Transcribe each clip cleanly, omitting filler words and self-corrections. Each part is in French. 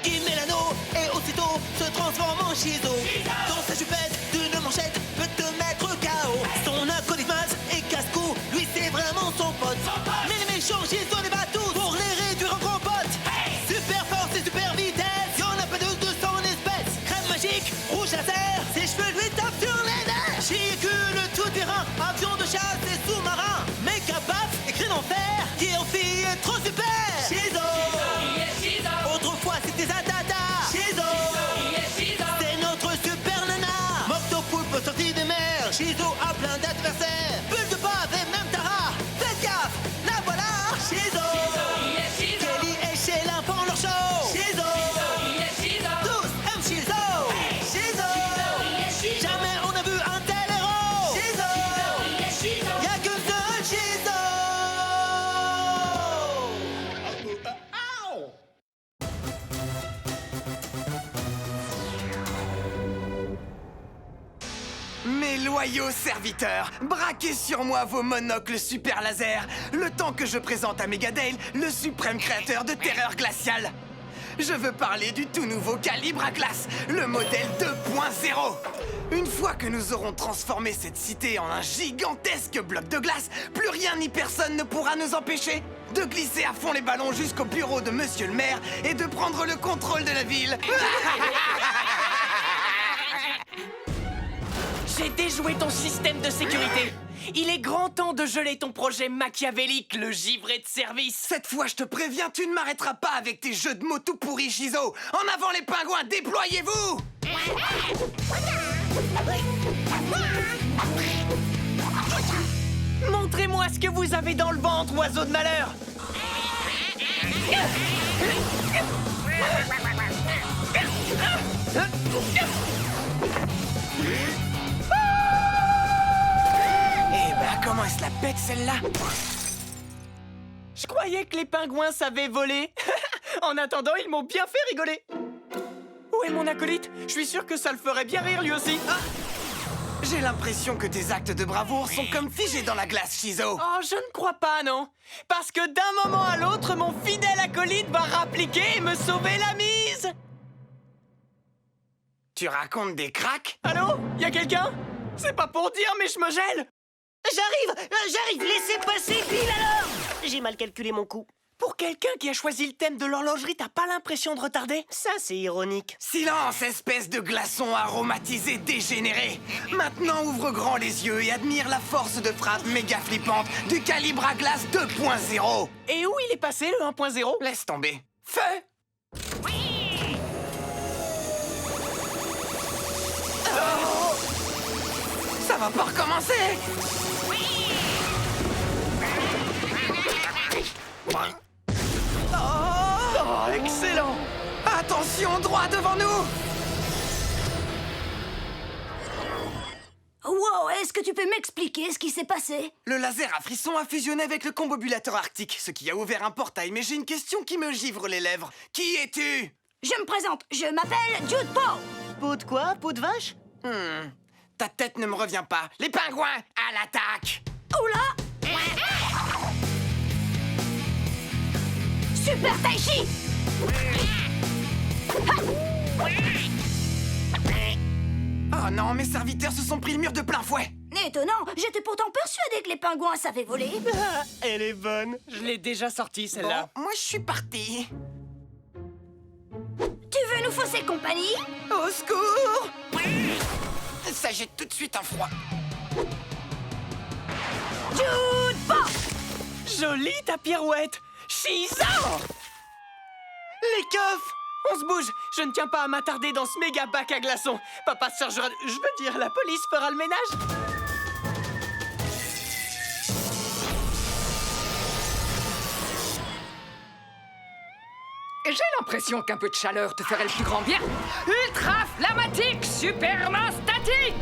qui met l'anneau et aussitôt se transforme en Shizo. Dans sa jupette d'une manchette peut te mettre KO. Son acolyte Maz et casse-cou, lui c'est vraiment son pote. Mais les méchants Shizo les bat tous pour les réduire en compote. Super force et super vitesse, y'en a pas de 200 espèces. Crème magique, rouge laser, ses cheveux lui tapent sur les nerfs. Véhicule tout-terrain, avion de chasse et sous-marin. Méga paf et cri d'enfer, qui en fille est trop super. Shizo, autrefois c'était Zatata. Shizo, c'est notre super nana. Moctopoulpe sorti des mers, Shizo a plein d'adversaires. Bulle de bave et même Tara, faites gaffe, la voilà. Shizo, Kelly et Sheila font leur show. Shizo, tous aiment Shizo. Shizo, jamais on a vu un tel héros. Shizo, y'a qu'un seul Shizo. Mes loyaux serviteurs, braquez sur moi vos monocles super laser, le temps que je présente à Megadale le suprême créateur de terreur glaciale. Je veux parler du tout nouveau calibre à glace, le modèle 2.0. Une fois que nous aurons transformé cette cité en un gigantesque bloc de glace, plus rien ni personne ne pourra nous empêcher de glisser à fond les ballons jusqu'au bureau de Monsieur le maire et de prendre le contrôle de la ville. J'ai déjoué ton système de sécurité. Il est grand temps de geler ton projet machiavélique, le givré de service. Cette fois, je te préviens, tu ne m'arrêteras pas avec tes jeux de mots tout pourris, Shizo. En avant les pingouins, déployez-vous! Montrez-moi ce que vous avez dans le ventre, oiseau de malheur. Eh ben, comment elle se la pète, celle-là? Je croyais que les pingouins savaient voler. En attendant, ils m'ont bien fait rigoler. Où est mon acolyte? Je suis sûr que ça le ferait bien rire lui aussi. Ah, J'ai l'impression que tes actes de bravoure sont comme figés dans la glace, Shizo. oh, je ne crois pas, non. Parce que d'un moment à l'autre, mon fidèle acolyte va rappliquer et me sauver la mise. Tu racontes des cracks? Allô? Y a quelqu'un? C'est pas pour dire, mais je me gèle. J'arrive, laissez passer, pile alors. J'ai mal calculé mon coup. Pour quelqu'un qui a choisi le thème de l'horlogerie, t'as pas l'impression de retarder? Ça, c'est ironique. Silence, espèce de glaçon aromatisé dégénéré. Maintenant, ouvre grand les yeux et admire la force de frappe méga flippante du calibre à glace 2.0. Et où il est passé, le 1.0? Laisse tomber. Feu! Oh! Ça va pas recommencer! Oh, excellent! Attention, droit devant nous! Wow, est-ce que tu peux m'expliquer ce qui s'est passé? Le laser à frisson a fusionné avec le combobulateur arctique, ce qui a ouvert un portail, mais j'ai une question qui me givre les lèvres. Qui es-tu? Je me présente, je m'appelle Jude Paul. Peau de quoi? Peau de vache? Ta tête ne me revient pas. Les pingouins, à l'attaque! Oula! Super Taichi! Oh non, mes serviteurs se sont pris le mur de plein fouet! Étonnant, j'étais pourtant persuadée que les pingouins savaient voler. Ah, elle est bonne. Je l'ai déjà sortie, celle-là. Bon, moi je suis parti. Tu veux nous fausser compagnie? Au secours! Ça jette tout de suite un froid. Jude Paul! Jolie ta pirouette. Shizo! Les keufs! On se bouge. Je ne tiens pas à m'attarder dans ce méga bac à glaçons. Papa se chargera... Je veux dire, la police fera le ménage. J'ai l'impression qu'un peu de chaleur te ferait le plus grand bien. Ultra flammatique, superment statique.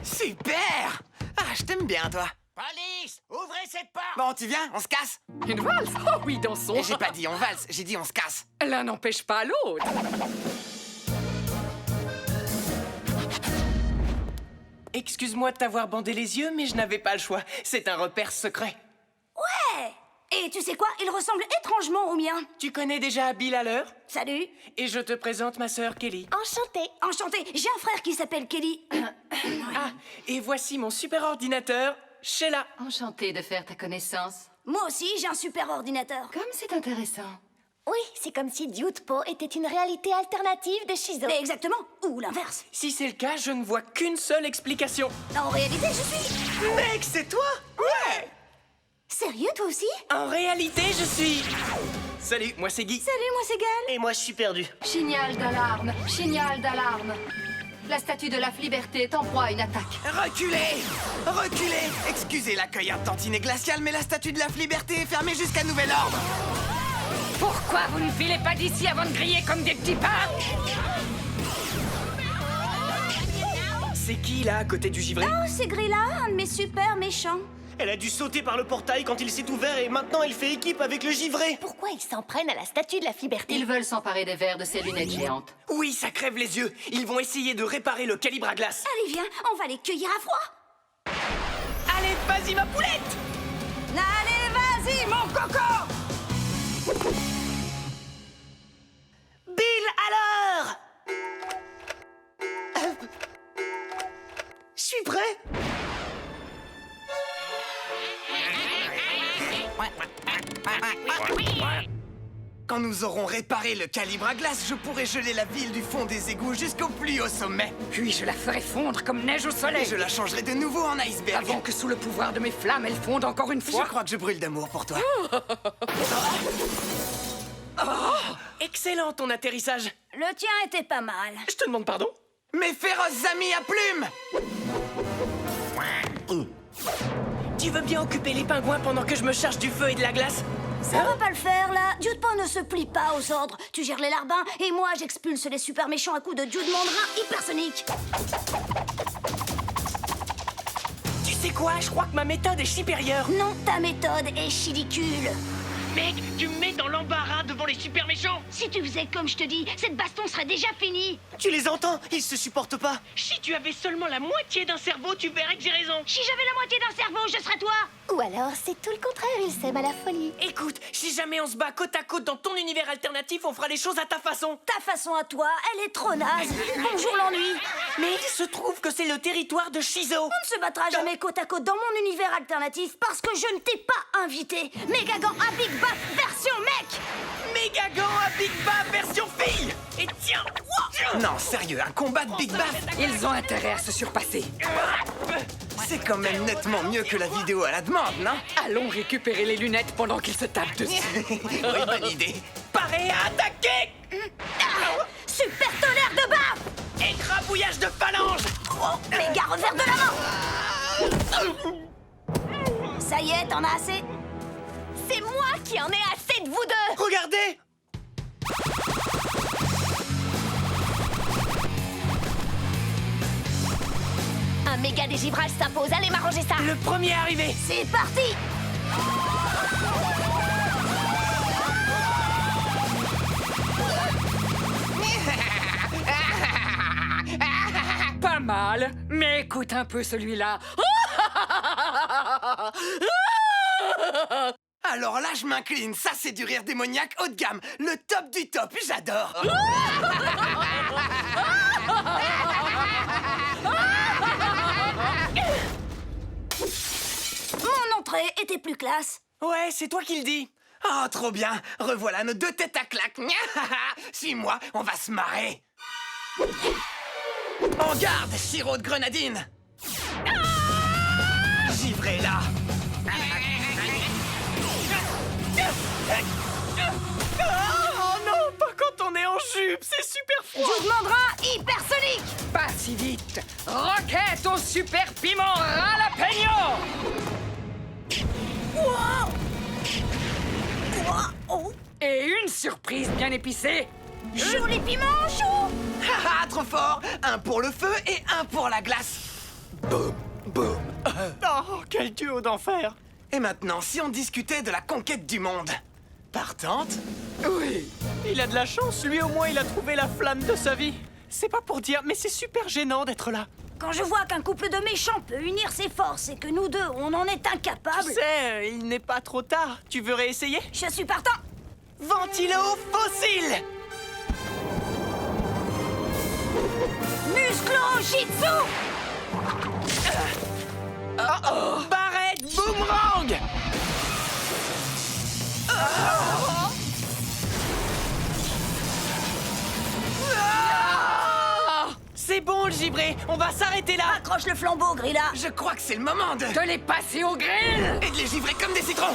Super! Ah, je t'aime bien, toi. Police! Ouvrez cette porte! Bon, tu viens, on se casse? Une valse? Oh oui, dansons. Et j'ai pas dit on valse, j'ai dit on se casse. L'un n'empêche pas l'autre. Excuse-moi de t'avoir bandé les yeux, mais je n'avais pas le choix. C'est un repère secret. Ouais! Et tu sais quoi? Il ressemble étrangement au mien. Tu connais déjà Bill Haller? Salut. Et je te présente ma sœur Kelly. Enchantée. Enchantée. J'ai un frère qui s'appelle Kelly. Ah, et voici mon super ordinateur, Sheila. Enchantée de faire ta connaissance. Moi aussi, j'ai un super ordinateur. Comme c'est intéressant. Oui, c'est comme si Dudepo était une réalité alternative de Shizo. Exactement. Ou l'inverse. Si c'est le cas, je ne vois qu'une seule explication. En réalité, je suis... Mec, c'est toi? Ouais! Sérieux, toi aussi? En réalité, je suis... Salut, moi c'est Guy. Salut, moi c'est Gal. Et moi, je suis perdu. Signal d'alarme, signal d'alarme. La statue de la liberté est en proie à une attaque. Reculez! Reculez! Excusez l'accueil un tantinet glacial, mais la statue de la liberté est fermée jusqu'à nouvel ordre. Pourquoi vous ne filez pas d'ici avant de griller comme des petits pains? C'est qui, là, à côté du givré? Oh, c'est Grilla, un de mes super méchants. Elle a dû sauter par le portail quand il s'est ouvert et maintenant elle fait équipe avec le givré. Pourquoi ils s'en prennent à la statue de la liberté? Ils veulent s'emparer des verres de ces lunettes géantes. Oui, ça crève les yeux. Ils vont essayer de réparer le calibre à glace. Allez, viens, on va les cueillir à froid. Allez, vas-y, ma poulette! Allez, vas-y, mon coco! Bill alors. Je suis prêt. Quand nous aurons réparé le calibre à glace, je pourrai geler la ville du fond des égouts jusqu'au plus haut sommet. Puis je la ferai fondre comme neige au soleil. Et je la changerai de nouveau en iceberg. Avant que sous le pouvoir de mes flammes, elle fonde encore une Je fois. crois que je brûle d'amour pour toi. Excellent, ton atterrissage. Le tien était pas mal. Je te demande pardon? Mes féroces amis à plumes! Tu veux bien occuper les pingouins pendant que je me charge du feu et de la glace? Ça va pas le faire, là. Dudepo ne se plie pas aux ordres. Tu gères les larbins, et moi, j'expulse les super méchants à coups de Dude Mandrin hypersonique. Tu sais quoi? Je crois que ma méthode est supérieure. Non, ta méthode est chidicule. Mec, tu me mets dans l'embarras devant les super méchants. Si tu faisais comme je te dis, cette baston serait déjà finie. Tu les entends? Ils se supportent pas. Si tu avais seulement la moitié d'un cerveau, tu verrais que j'ai raison. Si j'avais la moitié d'un cerveau, je serais toi. Ou alors c'est tout le contraire, ils s'aiment à la folie. Écoute, si jamais on se bat côte à côte dans ton univers alternatif, on fera les choses à ta façon. Ta façon à toi, elle est trop naze. Bonjour l'ennui. Mais il se trouve que c'est le territoire de Shizo. On ne se battra jamais côte à côte dans mon univers alternatif parce que je ne t'ai pas invité. Megagan à Big Bap version mec. Megagan à Big Bap version fille. Et tiens, Non, sérieux, un combat de Big Baff? Ils ont intérêt à se surpasser. C'est quand même nettement mieux que la vidéo à la demande, non? Allons récupérer les lunettes pendant qu'ils se tapent dessus. Oui, bonne idée. paré à attaquer. Super tonnerre de baf. Écrabouillage de phalange. Méga revers de la main. Ça y est, t'en as assez? C'est moi qui en ai assez de vous deux. Regardez. Un méga dégivrage s'impose, allez m'arranger ça. Le premier arrivé. C'est parti. Pas mal, mais écoute un peu celui-là. Alors là, je m'incline. Ça, c'est du rire démoniaque haut de gamme. Le top du top. J'adore. Mon entrée était plus classe. Ouais, c'est toi qui le dis. Oh, trop bien. Revoilà nos deux têtes à claque. Suis-moi, on va se marrer. En garde, sirop de grenadine. Givré là. Oh non, pas quand on est en jupe, c'est super froid. Dude Mandrin hypersonique. Pas si vite. Roquette au super piment jalapeno. Et une surprise bien épicée. Joue les piments chauds. Haha, trop fort. Un pour le feu et un pour la glace. Boum, boum. Oh, quel duo d'enfer. Et maintenant, si on discutait de la conquête du monde? Partante? Oui, il a de la chance, lui au moins il a trouvé la flamme de sa vie. C'est pas pour dire, mais c'est super gênant d'être là. Quand je vois qu'un couple de méchants peut unir ses forces et que nous deux, on en est incapables... Tu sais, il n'est pas trop tard. Tu veux réessayer? Je suis partant. Ventilo fossile! Musclo Jitsu. Barrette boomerang! C'est bon, le gibré. On va s'arrêter là. Accroche le flambeau, Grilla. Je crois que c'est le moment de... De les passer au grill! et de les givrer comme des citrons.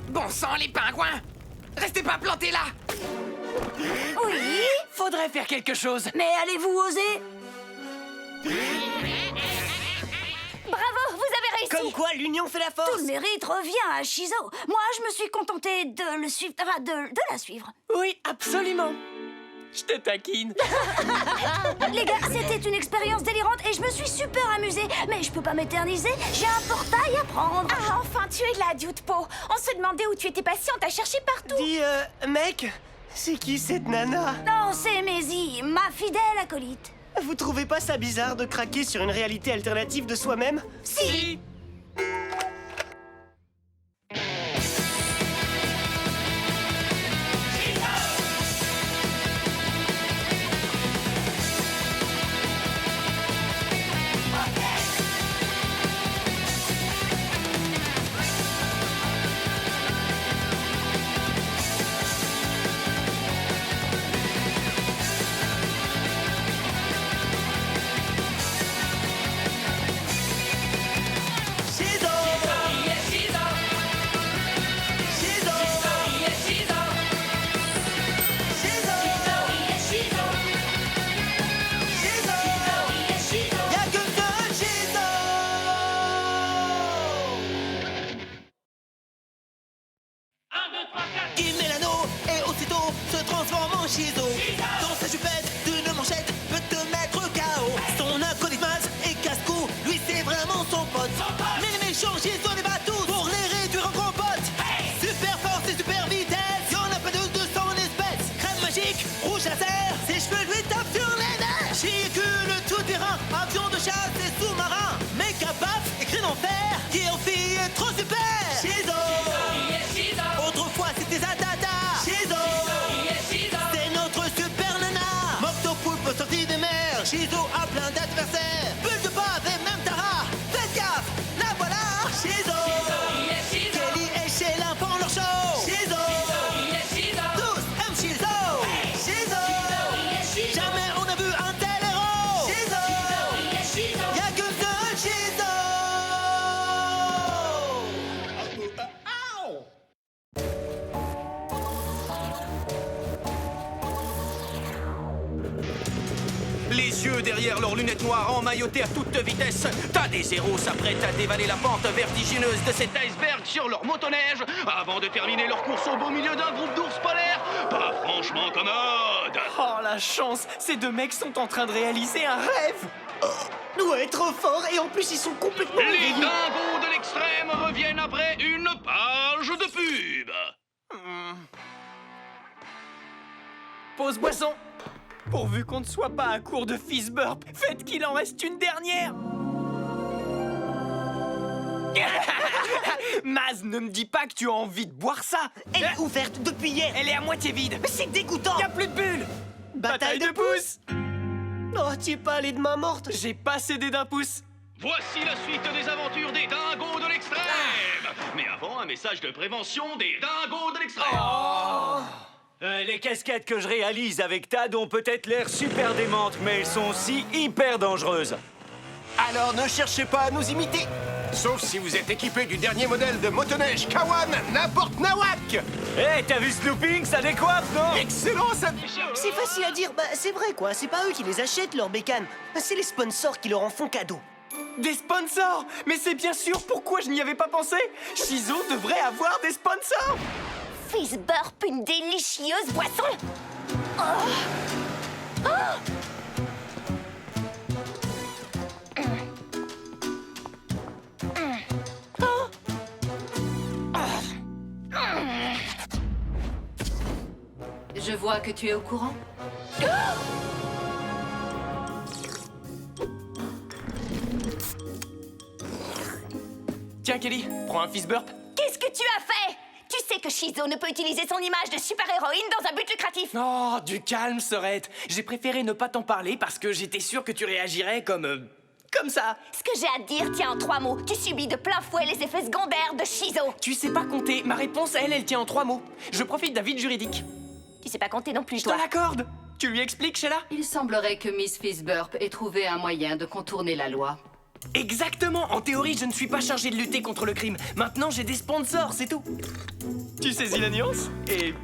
Bon sang, les pingouins! Restez pas plantés là! Oui. Faudrait faire quelque chose. Mais allez-vous oser? Bravo, vous avez réussi. Comme quoi, l'union fait la Tout force. le mérite revient à Shizo. Moi, je me suis contentée de le suivre... Enfin, de la suivre. Oui, absolument. Je te taquine. Les gars, c'était une expérience délirante et je me suis super amusée. Mais je peux pas m'éterniser, j'ai un portail à prendre. Ah, enfin, tu es là, Dude-Po. On se demandait où tu étais passé, on t'a cherché partout. Dis, mec, c'est qui cette nana? Non, c'est Maisie, ma fidèle acolyte. Vous trouvez pas ça bizarre de craquer sur une réalité alternative de soi-même? Si. Shizo! Shizo! Shizo! Y'a que deux Shizo! Il met l'anneau et aussitôt se transforme en Shizo. Dans sa jupette d'une manchette peut te mettre KO. Son acolyte Maz et casse-cou, lui c'est vraiment son pote. Mais les méchants Shizo les bat tous pour les réduire en compote. Super force et super vitesse, y'en a pas deux de son espèce. Crème magique, rouge laser, ses cheveux lui tapent sur les nerfs. Chicule tout terrain, avion de chasse et sous-marin. Méga paf et cri d'enfer, qui aussi est trop super. Shizo! Autrefois c'était Zatata. Shizo! C'est notre super nana. Moctopoulpe sorti des mers. Shizo a plein d'adversaires. Bulle de bave et même Tara. Faites gaffe, la voilà. Shizo! Kelly et Sheila font leur show. Shizo! Tous aiment Shizo. Shizo! Jamais on a vu un tel héros. Shizo! Y'a que deux Shizo! Les yeux derrière leurs lunettes noires emmaillotés à toute vitesse, t'as des héros s'apprêtent à dévaler la pente vertigineuse de cet iceberg sur leur motoneige avant de terminer leur course au beau milieu d'un groupe d'ours polaires. Pas franchement commode. Oh, la chance. Ces deux mecs sont en train de réaliser un rêve. Ouais, trop fort. Et en plus, ils sont complètement Les éveillés. dingos de l'extrême reviennent après une page de pub. Pause boisson. Pourvu qu'on ne soit pas à court de fizz burp, faites qu'il en reste une dernière. Maz, ne me dis pas que tu as envie de boire ça. Elle est ouverte depuis hier. Elle est à moitié vide. Mais c'est dégoûtant. Y a plus de bulles. Bataille de pouces. Oh, t'y es pas allé de main morte. J'ai pas cédé d'un pouce. Voici la suite des aventures des dingos de l'extrême. Mais avant, un message de prévention des dingos de l'extrême. Les cascades que je réalise avec Tad ont peut-être l'air super démentes, mais elles sont aussi hyper dangereuses. Alors ne cherchez pas à nous imiter. Sauf si vous êtes équipé du dernier modèle de motoneige Kawan, n'importe Nawak. Hé, t'as vu Snooping, ça décoiffe, non? Excellent, ça... C'est facile à dire. Bah, c'est vrai, quoi. C'est pas eux qui les achètent, leurs bécanes. C'est les sponsors qui leur en font cadeau. Des sponsors. Mais c'est bien sûr pourquoi je n'y avais pas pensé. Shizo devrait avoir des sponsors. Fizz Burp, une délicieuse boisson. Je vois que tu es au courant. Tiens, Kelly, prends un fist burp. Qu'est-ce que tu as fait? Tu sais que Shizo ne peut utiliser son image de super-héroïne dans un but lucratif. Oh, du calme, Sorette. J'ai préféré ne pas t'en parler parce que j'étais sûr que tu réagirais comme ça. Ce que j'ai à te dire tient en 3 mots. Tu subis de plein fouet les effets secondaires de Shizo. Tu sais pas compter. Ma réponse, elle tient en 3 mots. Je profite d'un vide juridique. Tu sais pas compter non plus, Je te toi. l'accorde. Tu lui expliques, Sheila? Il semblerait que Miss Fistburp ait trouvé un moyen de contourner la loi. Exactement. En théorie, je ne suis pas chargé de lutter contre le crime. Maintenant, j'ai des sponsors, c'est tout. Tu saisis la nuance? Et...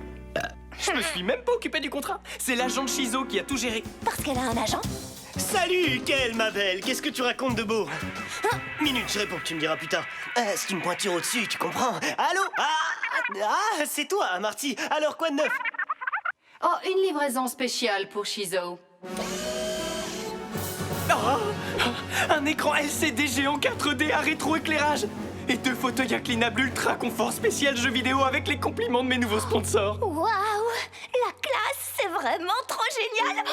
je me suis même pas occupé du contrat. C'est l'agent de Shizo qui a tout géré. Parce qu'elle a un agent? Salut, Kel, ma belle. Qu'est-ce que tu racontes de beau? Minute, je réponds, tu me diras plus tard. C'est une pointure au-dessus, tu comprends? Allô? Ah, c'est toi, Marty. Alors, quoi de neuf? Oh, une livraison spéciale pour Shizo. Oh, un écran LCD géant 4D à rétroéclairage et 2 fauteuils inclinables ultra confort spécial jeux vidéo avec les compliments de mes nouveaux sponsors. Waouh! La classe, c'est vraiment trop génial!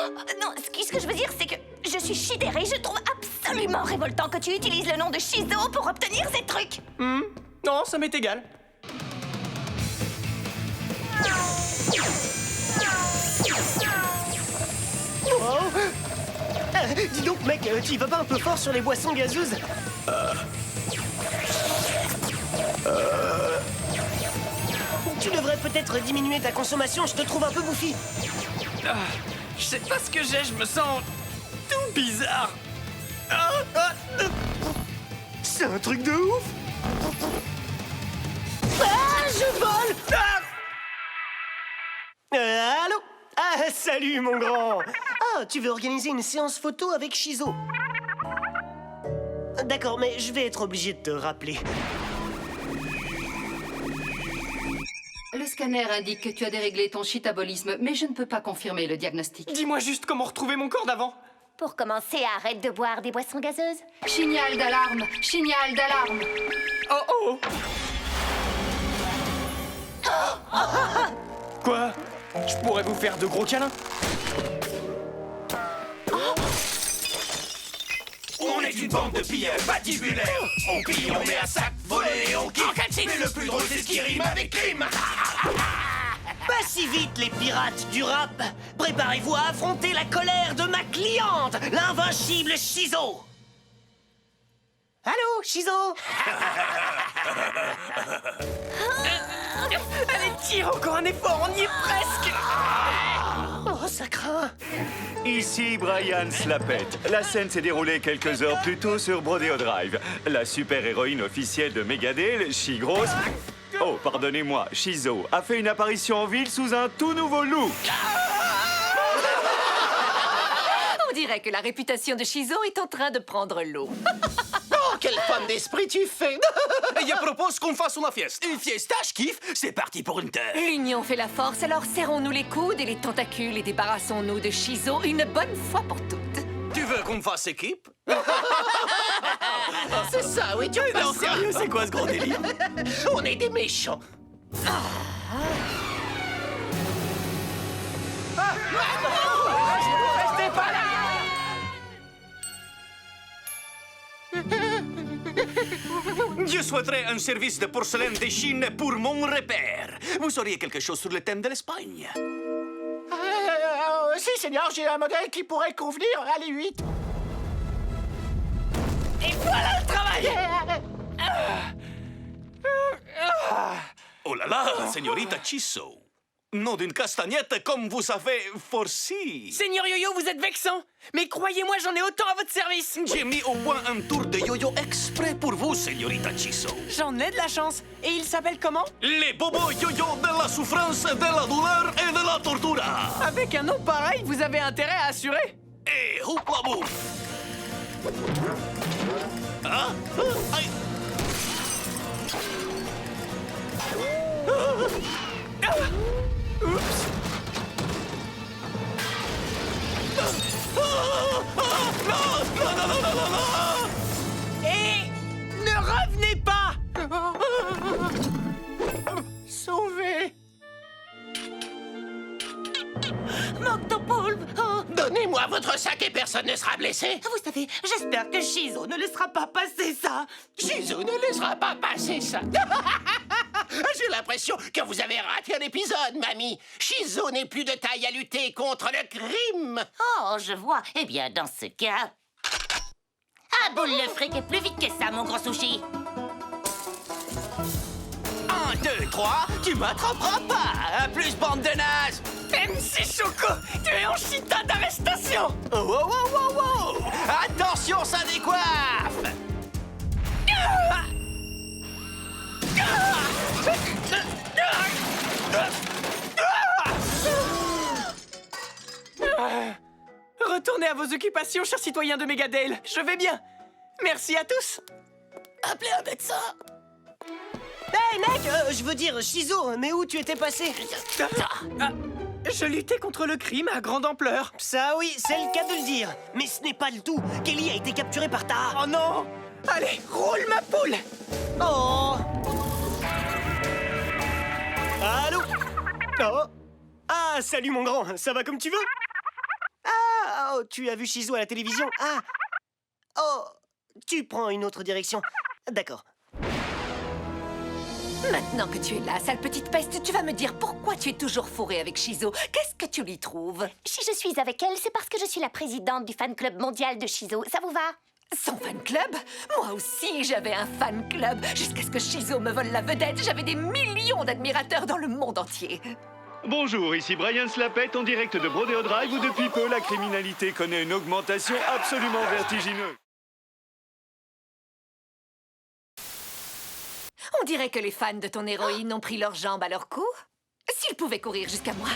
Non, ce que je veux dire, c'est que je suis sidérée. Je trouve absolument révoltant que tu utilises le nom de Shizo pour obtenir ces trucs. Non, ça m'est égal. Dis donc, mec, tu y vas pas un peu fort sur les boissons gazeuses? Tu devrais peut-être diminuer ta consommation, je te trouve un peu bouffi. Je sais pas ce que j'ai, je me sens tout bizarre. C'est un truc de ouf. Je vole. Allô? Salut, mon grand. Tu veux organiser une séance photo avec Shizo? D'accord, mais je vais être obligé de te rappeler. Le scanner indique que tu as déréglé ton chitabolisme, mais je ne peux pas confirmer le diagnostic. Dis-moi juste comment retrouver mon corps d'avant. Pour commencer, arrête de boire des boissons gazeuses. Signal d'alarme! Signal d'alarme! Oh. Quoi? Je pourrais vous faire de gros câlins. On est une bande de pilleurs patibulaires. On pille, on met à sac, voler et on kiffe. Mais le plus drôle, c'est ce qui rime avec crime. Pas si vite, les pirates du rap. Préparez-vous à affronter la colère de ma cliente, l'invincible Shizo. Allô, Shizo? Allez, tire encore un effort, on y est presque. Oh, ça craint. Ici Brian Slapette. La scène s'est déroulée quelques heures plus tôt sur Brodeo Drive. La super-héroïne officielle de Megadale, She-Gross... Oh, pardonnez-moi, Shizo a fait une apparition en ville sous un tout nouveau look. On dirait que la réputation de Shizo est en train de prendre l'eau. Oh, quelle femme d'esprit tu fais! Et je propose qu'on fasse une fiesta. Une fiesta, je kiffe. C'est parti pour une terre. L'union fait la force, alors serrons-nous les coudes et les tentacules et débarrassons-nous de Shizo une bonne fois pour toutes. Tu veux qu'on fasse équipe? C'est ça, oui, tu veux Non, sérieux, c'est quoi ce gros délire? On est des méchants. Restez pas là. Je souhaiterais un service de porcelaine de Chine pour mon repère. Vous auriez quelque chose sur le thème de l'Espagne? Si, Seigneur, j'ai un modèle qui pourrait convenir. Allez, 8. Et voilà le travail. Oh là là, señorita Chiso. Nom d'une castagnette comme vous avez forci. Seigneur Yo-Yo, vous êtes vexant. Mais croyez-moi, j'en ai autant à votre service. J'ai mis au point un tour de yo-yo exprès pour vous, señorita Chiso. J'en ai de la chance. Et il s'appelle comment? Les bobos yo-yo de la souffrance, de la douleur et de la tortura. Avec un nom pareil, vous avez intérêt à assurer. Et houpla boum. Ah, aïe. Oups. Et ne revenez pas. Sauvé. dans votre sac et personne ne sera blessé? Vous savez, j'espère que Shizo ne laissera pas passer ça. Shizu ne laissera pas passer ça. J'ai l'impression que vous avez raté un épisode, mamie. Shizu n'est plus de taille à lutter contre le crime. Oh, je vois. Eh bien, dans ce cas... Ah, boule le fric est plus vite que ça, mon gros sushi. 1, 2, 3, tu m'attraperas pas. À plus, bande de nazes. MC Choco, tu es en chita d'arrestation. Oh, oh, oh, oh, oh. Attention, ça décoiffe. Retournez à vos occupations, chers citoyens de Megadale. Je vais bien. Merci à tous. Appelez un médecin. Hey mec, je veux dire, Shizo, mais où tu étais passé? Je luttais contre le crime à grande ampleur. Ça oui, c'est le cas de le dire. Mais ce n'est pas le tout. Kelly a été capturée par Tara. Oh non! Allez, roule ma poule! Oh! Allô? Oh! Ah, salut mon grand, ça va comme tu veux? Ah, oh, tu as vu Shizo à la télévision? Ah! Oh! Tu prends une autre direction. D'accord. Maintenant que tu es là, sale petite peste, tu vas me dire pourquoi tu es toujours fourrée avec Shizo. Qu'est-ce que tu lui trouves? Si je suis avec elle, c'est parce que je suis la présidente du fan club mondial de Shizo. Ça vous va? Son fan club? Moi aussi, j'avais un fan club. Jusqu'à ce que Shizo me vole la vedette, j'avais des millions d'admirateurs dans le monde entier. Bonjour, ici Brian Slapette en direct de Brodeo Drive où depuis peu la criminalité connaît une augmentation absolument vertigineuse. On dirait que les fans de ton héroïne ont pris leurs jambes à leur cou. S'ils pouvaient courir jusqu'à moi.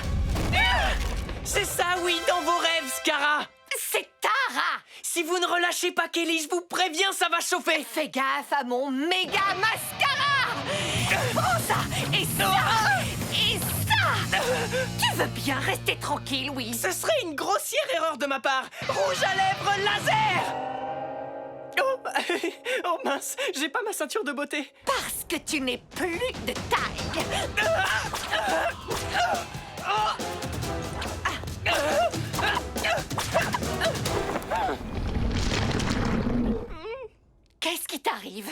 C'est ça, oui, dans vos rêves, Scara! C'est Tara! Si vous ne relâchez pas Kelly, je vous préviens, ça va chauffer! Fais gaffe à mon méga mascara! Prends ça! Et ça! Et ça! Tu veux bien rester tranquille, oui? Ce serait une grossière erreur de ma part! Rouge à lèvres laser! Oh, oh mince, j'ai pas ma ceinture de beauté. Parce que tu n'es plus de taille. Qu'est-ce qui t'arrive?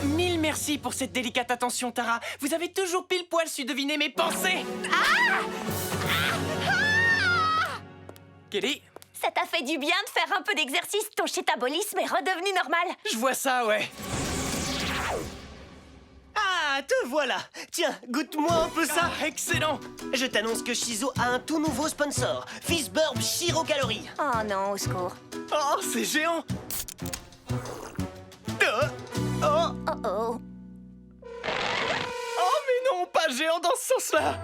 Mille merci pour cette délicate attention, Tara. Vous avez toujours pile poil su deviner mes pensées. Kelly? Ça t'a fait du bien de faire un peu d'exercice. Ton chétabolisme est redevenu normal. Je vois ça, ouais. Ah, te voilà. Tiens, goûte-moi un peu ça. Ah, excellent. Je t'annonce que Shizo a un tout nouveau sponsor. Fizzburb Shiro Calories. Oh non, au secours. Oh, c'est géant. Oh. Oh oh. Oh, mais non, pas géant dans ce sens-là.